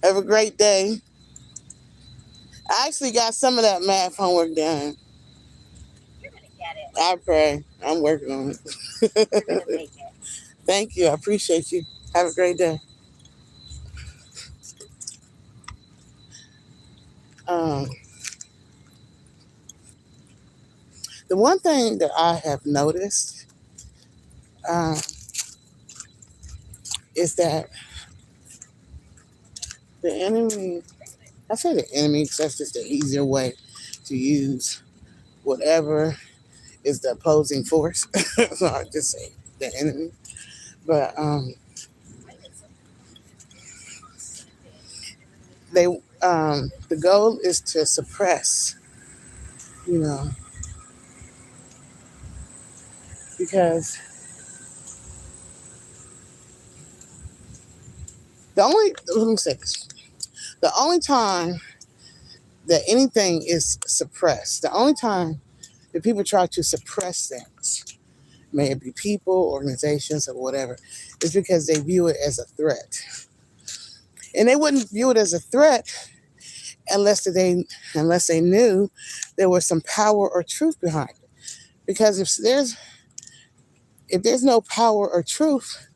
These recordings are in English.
Have a great day. I actually got some of that math homework done. You're going to get it. I pray. I'm working on it. You're going to make it. Thank you. I appreciate you. Have a great day. Um, the one thing that I have noticed um, is that the enemy, I say the enemy because that's just the easier way to use whatever is the opposing force. So I just say the enemy. But they the goal is to suppress, you know, because let me say this. The only time that anything is suppressed, the only time that people try to suppress things, may it be people, organizations, or whatever, is because they view it as a threat. And they wouldn't view it as a threat unless they knew there was some power or truth behind it. Because if there's no power or truth,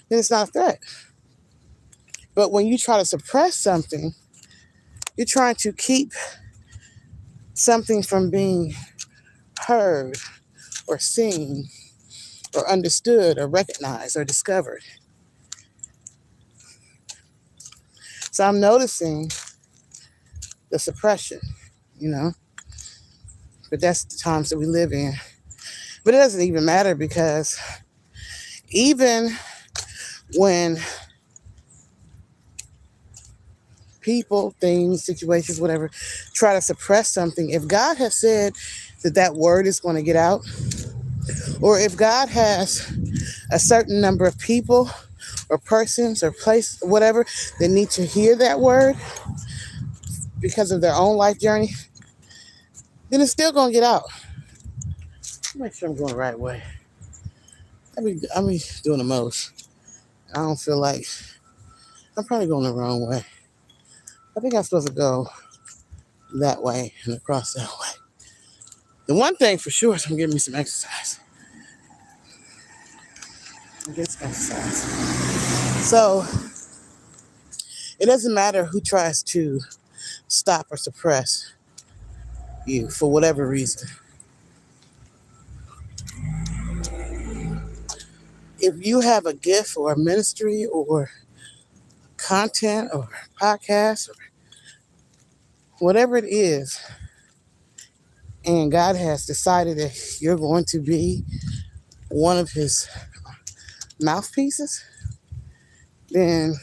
then it's not a threat. But when you try to suppress something, you're trying to keep something from being heard or seen or understood or recognized or discovered. So I'm noticing the suppression, you know, but that's the times that we live in. But it doesn't even matter because even when people, things, situations, whatever, try to suppress something, if God has said that that word is going to get out, or if God has a certain number of people or persons or place, whatever, that need to hear that word because of their own life journey, then it's still going to get out. Make sure I'm going the right way. I be doing the most. I don't feel like I'm probably going the wrong way. I think I'm supposed to go that way and across that way. The one thing for sure is I'm getting me some exercise. Get some exercise. So it doesn't matter who tries to stop or suppress you for whatever reason. If you have a gift or a ministry or content or podcast or whatever it is, and God has decided that you're going to be one of his mouthpieces, then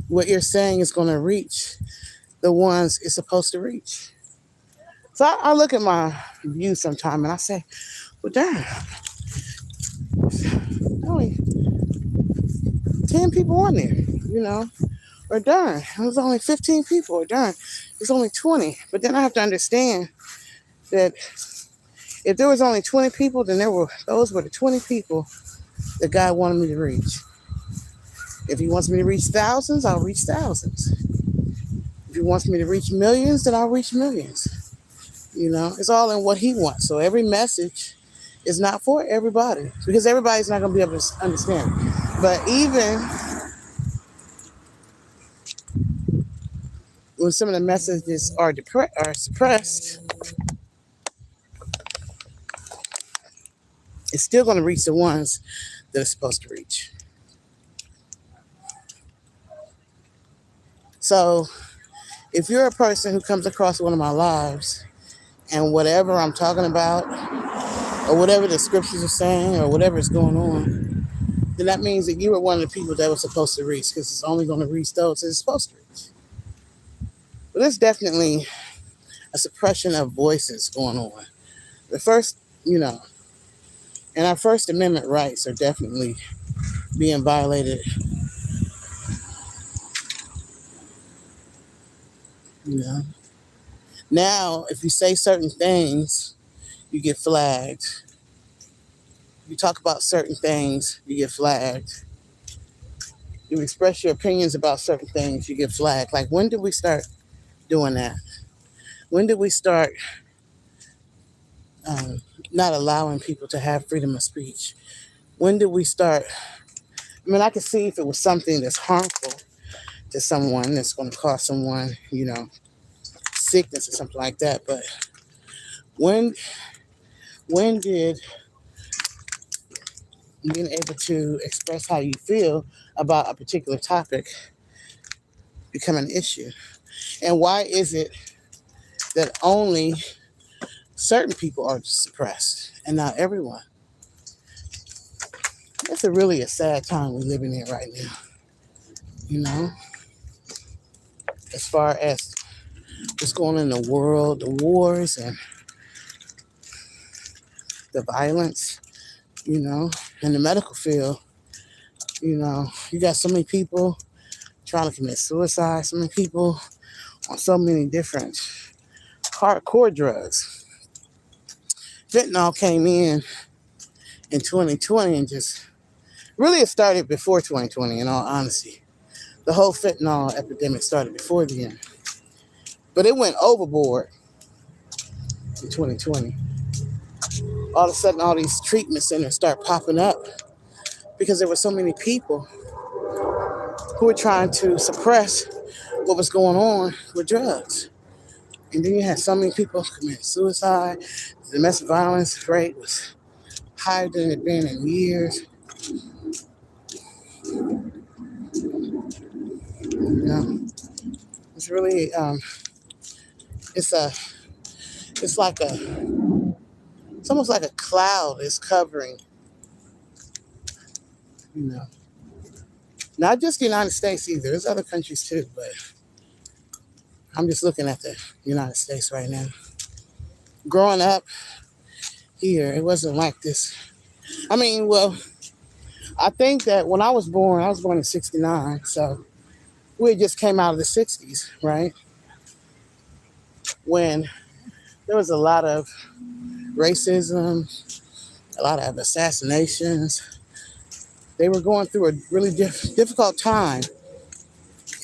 what you're saying is going to reach the ones it's supposed to reach. So I look at my views sometime and I say, well, darn, only 10 people on there, you know, or darn, there's only 15 people, or darn, there's only 20. But then I have to understand that if there was only 20 people, then those were the 20 people that God wanted me to reach. If he wants me to reach thousands, I'll reach thousands. If he wants me to reach millions, then I'll reach millions. You know, it's all in what he wants. So every message is not for everybody because everybody's not going to be able to understand. But even when some of the messages are suppressed, it's still going to reach the ones that it's supposed to reach. So if you're a person who comes across one of my lives and whatever I'm talking about or whatever the scriptures are saying or whatever is going on, then that means that you were one of the people that was supposed to reach because it's only going to reach those that it's supposed to reach. But there's definitely a suppression of voices going on. The first, you know, and our First Amendment rights are definitely being violated. You know, now if you say certain things, you get flagged. You talk about certain things, you get flagged. You express your opinions about certain things, you get flagged. Like, when did we start doing that? When did we start um, not allowing people to have freedom of speech? When did we start? I mean, I could see if it was something that's harmful to someone, that's going to cause someone, sickness or something like that. But when when did being able to express how you feel about a particular topic become an issue? And why is it that only certain people are suppressed and not everyone? It's really a sad time we're living in right now, you know, as far as what's going on in the world, the wars and the violence, in the medical field. You got so many people trying to commit suicide, so many people on so many different hardcore drugs. Fentanyl came in 2020 and just really, it started before 2020, in all honesty. The whole fentanyl epidemic started before then. But it went overboard in 2020. All of a sudden, all these treatment centers start popping up because there were so many people who were trying to suppress what was going on with drugs. And then you had so many people commit suicide. The domestic violence rate was higher than it had been in years. It's really, it's a, it's like it's almost like a cloud is covering, you know, not just the United States either. There's other countries too, but I'm just looking at the United States right now. Growing up here, it wasn't like this. I mean, well, I think that when I was born in '69, so we just came out of the '60s, right? When there was a lot of racism, a lot of assassinations. They were going through a really difficult time.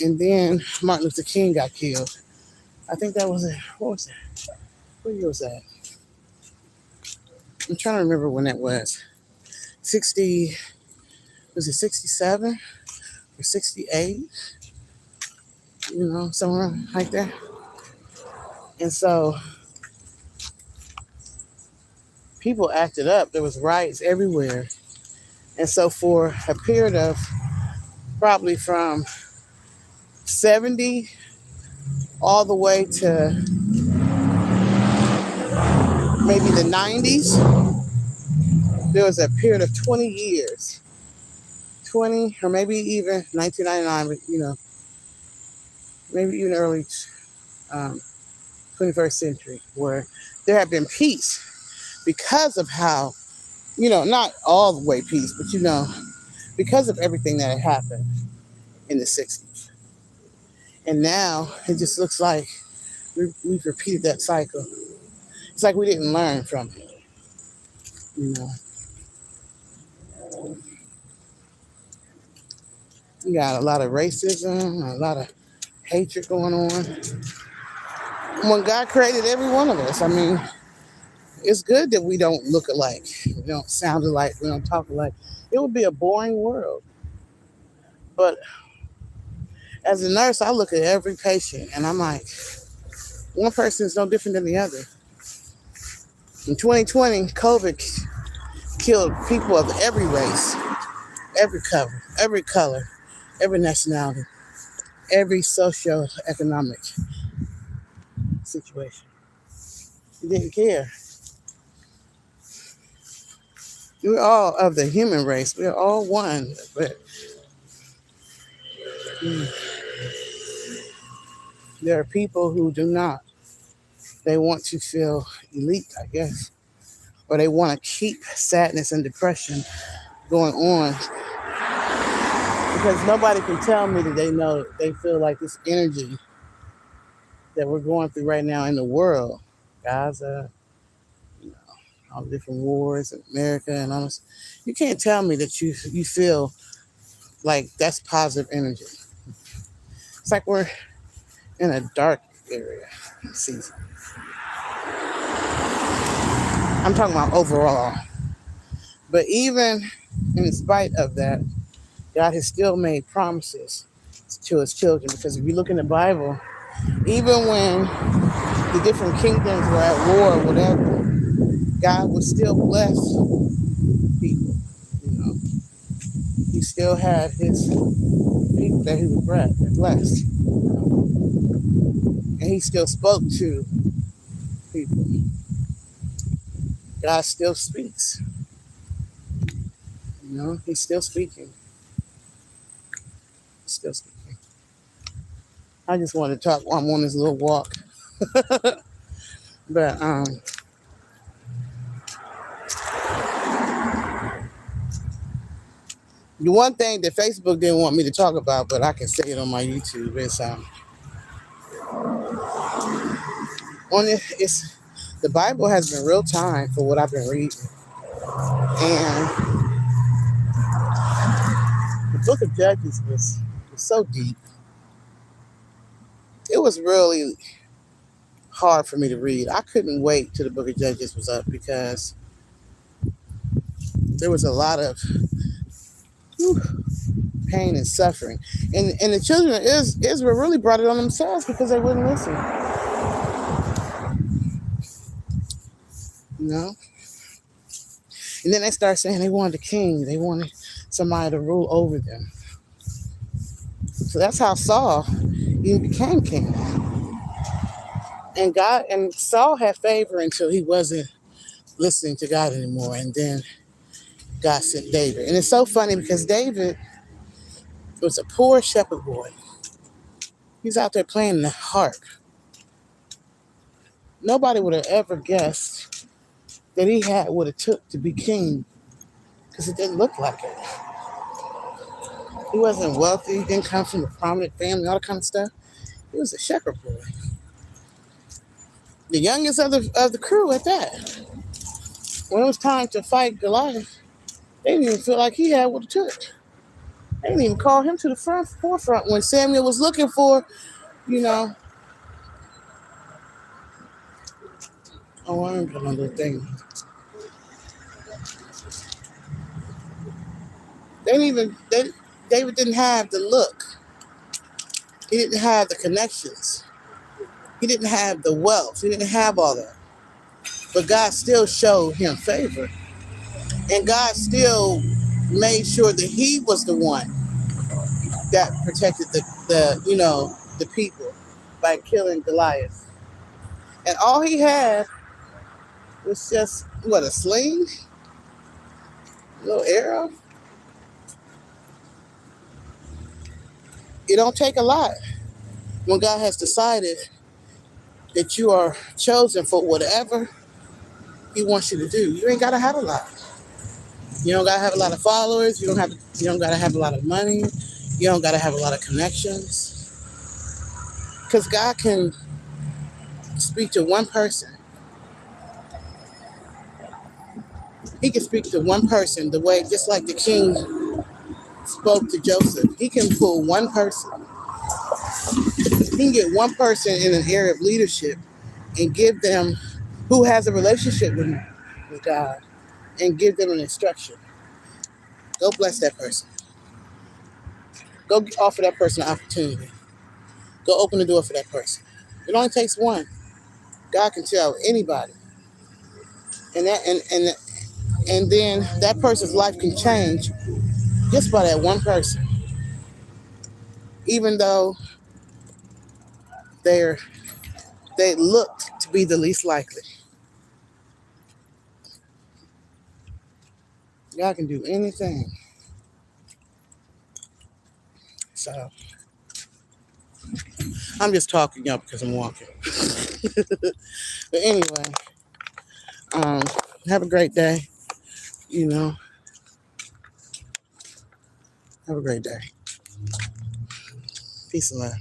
And then Martin Luther King got killed. I think that was it. What was that? What year was that? I'm trying to remember when that was. 60, was it 67 or 68? Somewhere like that. And so people acted up. There was riots everywhere. And so for a period of probably from 70 all the way to maybe the 90s, there was a period of 20 years, 20 or maybe even 1999, but maybe even early 21st century, where there had been peace because of how, not all the way peace, but because of everything that had happened in the 60s. And now it just looks like we've repeated that cycle. It's like we didn't learn from it. You got a lot of racism, a lot of hatred going on. When God created every one of us, I mean, it's good that we don't look alike, we don't sound alike, we don't talk alike. It would be a boring world. But as a nurse, I look at every patient and I'm like, one person is no different than the other. In 2020, COVID killed people of every race, every color, every nationality, every socio-economic situation. He didn't care. We're all of the human race. We're all one. But there are people who do not. They want to feel elite, I guess. Or they want to keep sadness and depression going on. Because nobody can tell me that they feel like this energy that we're going through right now in the world, Gaza, all the different wars in America and all this. You can't tell me that you feel like that's positive energy. It's like we're in a dark area season. I'm talking about overall. But even in spite of that, God has still made promises to his children. Because if you look in the Bible, even when the different kingdoms were at war or whatever, God would still bless people. You know, he still had his people that he would bless. And he still spoke to people. God still speaks. You know, he's still speaking. He's still speaking. I just wanted to talk while I'm on this little walk. But the one thing that Facebook didn't want me to talk about, but I can say it on my YouTube, is on it's the Bible has been real time for what I've been reading. And the book of Judges was so deep. It was really hard for me to read. I couldn't wait till the book of Judges was up because there was a lot of pain and suffering. And the children of Israel really brought it on themselves because they wouldn't listen. You know? And then they start saying they wanted a king. They wanted somebody to rule over them. So that's how Saul even became king. And Saul had favor until he wasn't listening to God anymore. And then God sent David. And it's so funny because David was a poor shepherd boy. He's out there playing the harp. Nobody would have ever guessed that he had what it took to be king because it didn't look like it. He wasn't wealthy. He didn't come from a prominent family, all that kind of stuff. He was a shepherd boy. The youngest of the crew at that. When it was time to fight Goliath, they didn't even feel like he had what it took. They didn't even call him to the forefront when Samuel was looking for, you know. Oh, I don't know the thing. David didn't have the look. He didn't have the connections. He didn't have the wealth. He didn't have all that. But God still showed him favor. And God still made sure that he was the one that protected the people by killing Goliath. And all he had was just, a sling? A little arrow? It don't take a lot when God has decided that you are chosen for whatever he wants you to do. You ain't got to have a lot. You don't got to have a lot of followers. You don't got to have a lot of money. You don't got to have a lot of connections. Because God can speak to one person. He can speak to one person the way, just like the king spoke to Joseph. He can pull one person. He can get one person in an area of leadership and give them, who has a relationship with God, and give them an instruction. Go bless that person. Go offer that person an opportunity. Go open the door for that person. It only takes one. God can tell anybody. And then that person's life can change just by that one person. Even though they looked to be the least likely. God can do anything. So I'm just talking up because I'm walking. But anyway, have a great day. Have a great day. Peace and love.